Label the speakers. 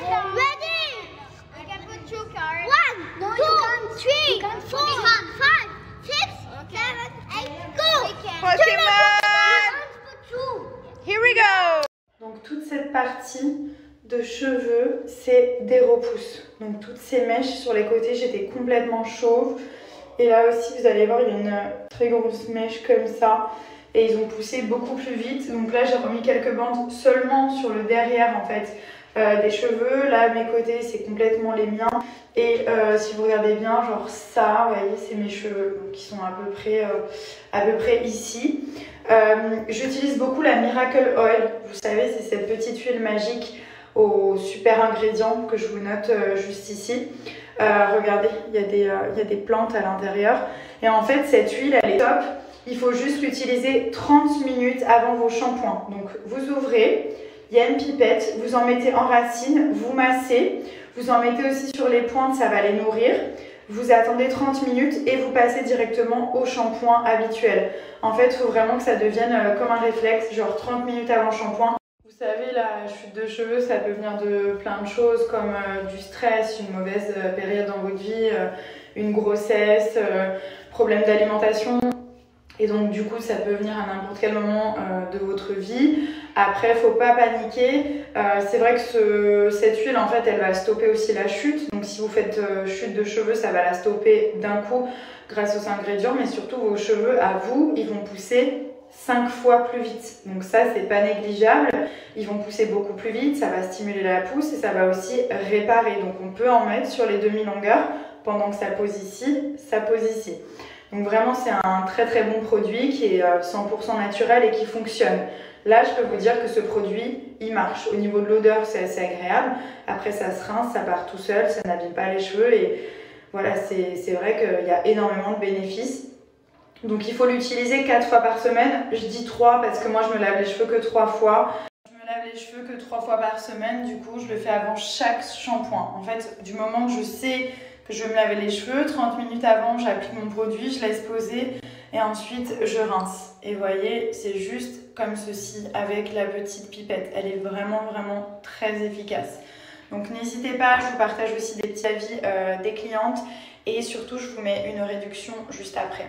Speaker 1: Ready? You can put 2 cards. 1, no, 2, 3, 4, 5, 6, 7, 8, go!
Speaker 2: Pokémon! Here we go! Donc toute cette partie de cheveux, c'est des repousses. Donc toutes ces mèches sur les côtés, j'étais complètement chauve. Et là aussi, vous allez voir, il y a une très grosse mèche comme ça. Et ils ont poussé beaucoup plus vite. Donc là, j'ai remis quelques bandes seulement sur le derrière, en fait, des cheveux. Là, à mes côtés, c'est complètement les miens. Et si vous regardez bien, genre ça, vous voyez, c'est mes cheveux. Donc, ils sont à peu près ici. J'utilise beaucoup la Miracle Oil. Vous savez, c'est cette petite huile magique aux super ingrédients que je vous note juste ici. Regardez, il y a des plantes à l'intérieur. Et en fait, cette huile, elle est top. Il faut juste l'utiliser 30 minutes avant vos shampoings. Donc, vous ouvrez, il y a une pipette, vous en mettez en racine, vous massez. Vous en mettez aussi sur les pointes, ça va les nourrir. Vous attendez 30 minutes et vous passez directement au shampoing habituel. En fait, il faut vraiment que ça devienne comme un réflexe, genre 30 minutes avant le shampoing. Vous savez, la chute de cheveux, ça peut venir de plein de choses comme du stress, une mauvaise période dans votre vie, une grossesse, problème d'alimentation. Et donc du coup, ça peut venir à n'importe quel moment de votre vie. Après, il ne faut pas paniquer. C'est vrai que cette huile, en fait, elle va stopper aussi la chute. Donc si vous faites chute de cheveux, ça va la stopper d'un coup grâce aux ingrédients. Mais surtout, vos cheveux, à vous, ils vont pousser 5 fois plus vite. Donc ça, c'est pas négligeable. Ils vont pousser beaucoup plus vite. Ça va stimuler la pousse et ça va aussi réparer. Donc on peut en mettre sur les demi-longueurs. Pendant que ça pose ici, ça pose ici. Donc vraiment, c'est un très très bon produit qui est 100% naturel et qui fonctionne. Là, je peux vous dire que ce produit, il marche. Au niveau de l'odeur, c'est assez agréable. Après, ça se rince, ça part tout seul, ça n'abîme pas les cheveux. Et voilà, c'est vrai qu'il y a énormément de bénéfices. Donc, il faut l'utiliser 4 fois par semaine. Je dis 3 parce que moi, je me lave les cheveux que 3 fois. Je me lave les cheveux que 3 fois par semaine. Du coup, je le fais avant chaque shampoing. En fait, du moment que je sais que je vais me laver les cheveux, 30 minutes avant, j'applique mon produit, je laisse poser et ensuite je rince. Et vous voyez, c'est juste comme ceci avec la petite pipette. Elle est vraiment, vraiment très efficace. Donc n'hésitez pas, je vous partage aussi des petits avis des clientes et surtout, je vous mets une réduction juste après.